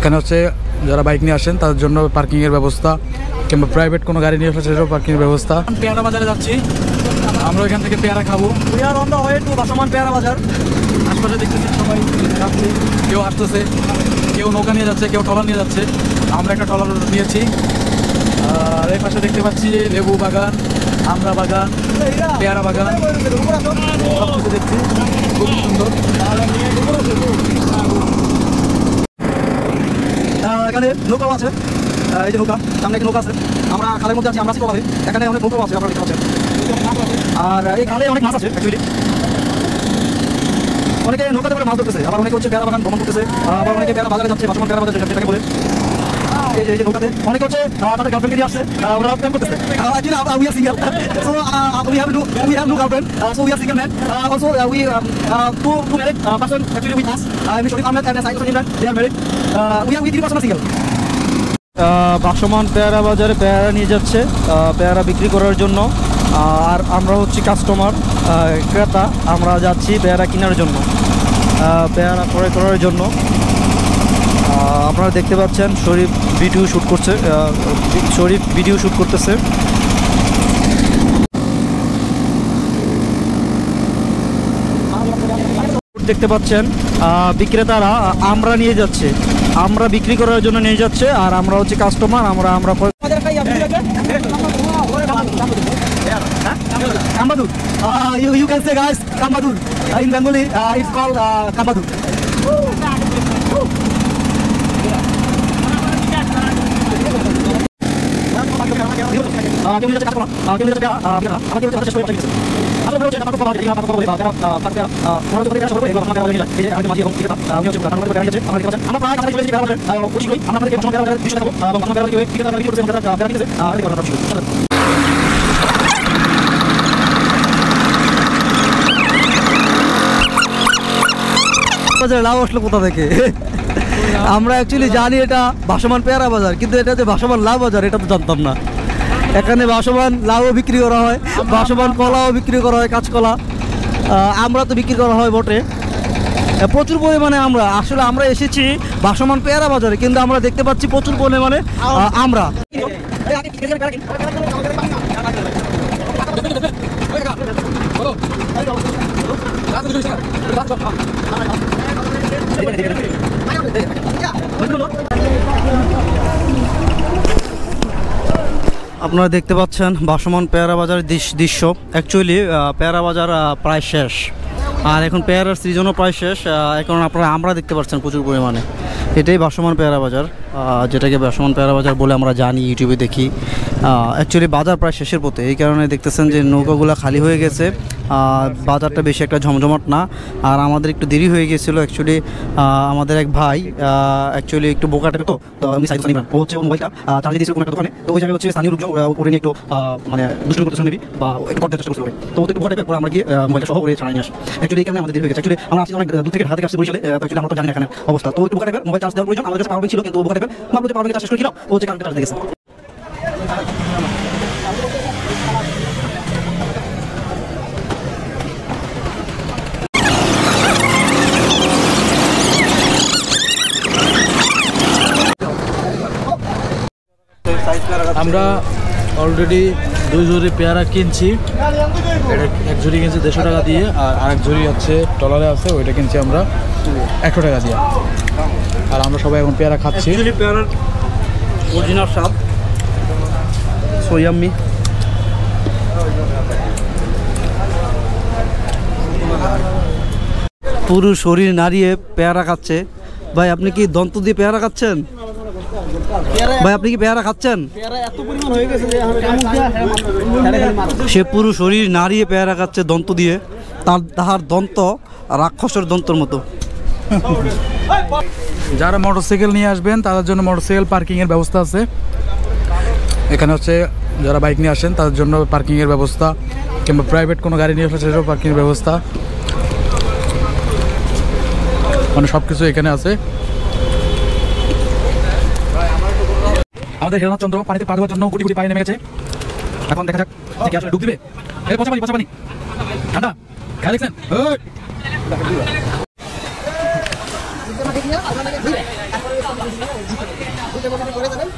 এখানে হচ্ছে যারা বাইক নিয়ে আসেন তাদের জন্য পার্কিংয়ের ব্যবস্থা, কিংবা প্রাইভেট কোনো গাড়ি নিয়ে আসলে সেটাও পার্কিংয়ের ব্যবস্থা। পেয়ারা বাজারে যাচ্ছি আমরা, এখান থেকে পেয়ারা খাবো। We are on the way to ভাসমান পেয়ারা বাজার। আশপাশে দেখতেছি সবাই যাচ্ছে, কেউ আসতেছে, কেউ নৌকা নিয়ে যাচ্ছে, কেউ ট্রলার নিয়ে যাচ্ছে। আমরা একটা ট্রলার নিয়েছি। আর এই পাশে দেখতে পাচ্ছি লেবু বাগান, আমড়া বাগান, পেয়ারা বাগান, সব কিছু দেখছি, খুব সুন্দর। এখানে নৌকাও আছে, এই যে নৌকা, সামনে একটা নৌকা আছে। আমরা খালের মধ্যে আছি, আমরা আছি প্রবাহে। এখানে অনেক নৌকাও আছে, আপনারা দেখতে পাচ্ছেন। আর এই খালে অনেক মাছ আছে অ্যাকচুয়ালি। অনেকে নৌকাতে করে মাছ ধরতেছে, আবার অনেকে হচ্ছে পেয়ারা বাগান ভ্রমণ করতেছে, আবার অনেকে পেয়ারা বাজারে যাচ্ছে, ভাসমান পেয়ারা বাজার যেটাকে বলে। এই যে নৌকাতে অনেকে হচ্ছে তাদের গার্লফ্রেন্ডকে নিয়ে আসছে, ওরা প্রেম করতেছে। We are single, so we have no girlfriend, so we are single man. Also we two married person actually with us. I'm Shorif Ahmed and Saeed Hussain Imran. They are married. We 3 person are single. ভাসমান পেয়ারা বাজারে পেয়ারা নিয়ে যাচ্ছে পেয়ারা বিক্রি করার জন্য। আর আমরা হচ্ছে কাস্টমার, ক্রেতা। আমরা যাচ্ছি পেয়ারা কেনার জন্য, পেয়ারা ক্রয় করার জন্য। আপনারা দেখতে পাচ্ছেন শরীফ ভিডিও শ্যুট করছে, দেখতে পাচ্ছেন বিক্রেতারা আমরা নিয়ে যাচ্ছে, আমরা বিক্রি করার জন্য নিয়ে যাচ্ছে। আর আমরা হচ্ছে কাস্টমার, আমরা Kambadur. You can say guys, Kambadur. In Bengali, it's called Kambadur. লাভ আসলো কোথা থেকে? আমরা অ্যাকচুয়ালি জানি এটা ভাসমান পেয়ারা বাজার, কিন্তু এটা যে ভাসমান লাউ বাজার এটা তো জানতাম না। এখানে ভাসমান লাউও বিক্রি করা হয়, ভাসমান কলাও বিক্রি করা হয়, কাঁচকলা। আমরা তো বিক্রি করা হয় বটে প্রচুর পরিমাণে। আমরা এসেছি ভাসমান পেয়ারা বাজারে, কিন্তু আমরা দেখতে পাচ্ছি প্রচুর পরিমাণে আমরা। আপনারা দেখতে পাচ্ছেন ভাসমান পেয়ারা বাজারের দৃশ্য। অ্যাকচুয়ালি পেয়ারা বাজার প্রায় শেষ, আর এখন পেয়ারার সিজনও প্রায় শেষ। এখন আমরা দেখতে পাচ্ছেন প্রচুর পরিমাণে। এটাই ভাসমান পেয়ারা বাজার, যেটাকে ভাসমান পেয়ারা বাজার বলে আমরা জানি, ইউটিউবে দেখি। অ্যাকচুয়ালি বাজার প্রায় শেষের পথে, এই কারণে দেখতেছেন যে নৌকাগুলো খালি হয়ে গেছে, বাজারটা বেশি একটা ঝমঝমাট না। আর আমাদের একটু দেরি হয়ে গিয়েছিলো অ্যাকচুয়ালি। আমাদের এক ভাই অ্যাকচুয়ালি একটু বোকা টাইপের, তো আমি সাইড নিলাম, ও হচ্ছে মোবাইলটা চার্জে দিয়েছিল কোনো একটা দোকানে। তো ওই জায়গায় হচ্ছে স্থানীয় লোকজন ওরে নিয়ে একটু মানে দুষ্টুমি করতেছে মেবি, বা একটু করতে চেষ্টা করতে। তো ওদের একটু বোকা টাইপের, আমরা গিয়ে মোবাইলটা সহ ওরে ছাড়াই নিয়ে আসি। অ্যাকচুয়ালি এই কারণে আমাদের দেরি হয়ে গেছে। অ্যাকচুয়ালি আমরা আসছি অনেক দূর থেকে, ঢাকা থেকে আসছি বরিশালে। অ্যাকচুয়ালি আমরা তো জানি না এখানে অবস্থা। তো একটু বোকা টাইপের মোবাইল চার্জ দেওয়ার প্রয়োজন, আমাদের কাছে পাওয়ার ব্যাংক ছিল, কিন্তু বোকা টাইপের আমরা পাওয়ার ব্যাংকে চার্জ করে দিলাম, ও হচ্ছে কারেন্টে চার্জ দিয়ে গেছে। আমরা অলরেডি 2 ঝুড়ি পেয়ারা কিনছি। এটা 1 ঝুড়ি কিনছি 150 টাকা দিয়ে, আর আরেক ঝুড়ি হচ্ছে ট্রলারে আছে, ওইটা কিনছি আমরা 100 টাকা দিয়ে। আর আমরা সবাই এখন পেয়ারা খাচ্ছি। পেয়ারার অরিজিনাল স্বাদ সো ইয়াম্মি। পুরো শরীর নাড়িয়ে পেয়ারা খাচ্ছে। ভাই আপনি কি দন্ত দিয়ে পেয়ারা খাচ্ছেন? ভাই আপনি কি পেয়ারা খাচ্ছেন? সে পুরো শরীর নাড়িয়ে পেয়ারা খাচ্ছে দন্ত দিয়ে, তাহার দন্ত রাক্ষসের দন্তর মতো। যারা মোটরসাইকেল নিয়ে আসবেন তাদের জন্য মোটরসাইকেল পার্কিংয়ের ব্যবস্থা আছে। এখানে হচ্ছে যারা বাইক নিয়ে আসেন তাদের জন্য পার্কিংয়ের ব্যবস্থা, কিংবা প্রাইভেট কোনো গাড়ি নিয়ে আসলে সেটাও পার্কিংয়ের ব্যবস্থা, মানে সব কিছু এখানে আছে। আমাদের হেরনাথ চন্দ্র পানিতে পা দেওয়ার জন্য গুটি গুটি পানি নেমে গেছে। এখন দেখা যাক কি আসলে ডুব দিবে। পচা পানি ঠান্ডা খেয়াল দেখছেন।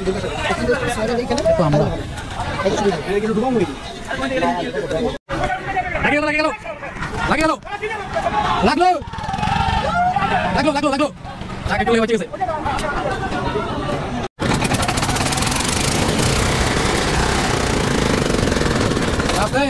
তো আমরা লাগলো চাকা একটু লেগে গেছে আস্তে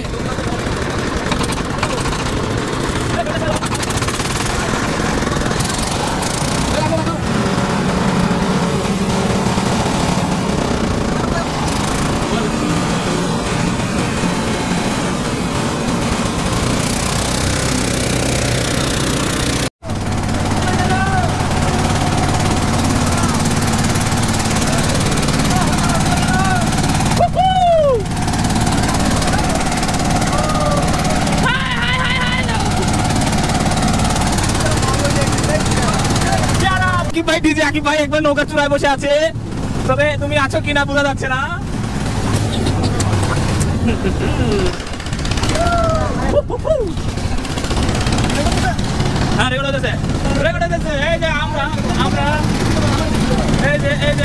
ভাই ডিজে আকিব ভাই একবার নৌকা চূড়ায় বসে আছে, তবে তুমি আছো কিনা বোঝা যাচ্ছে না। হ্যাঁ রেকর্ড হতেছে। এই যে আমরা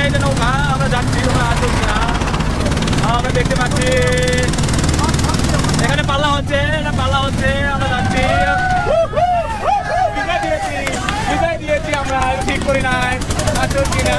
এই যে নৌকা আমরা যাচ্ছি, তোমরা আছো কিনা আমরা দেখতে পাচ্ছি। এখানে পাল্লা হচ্ছে আমরা যাচ্ছি। বিদায় দিয়েছি আমরা, ঠিক করি নাই, আছো কিনা।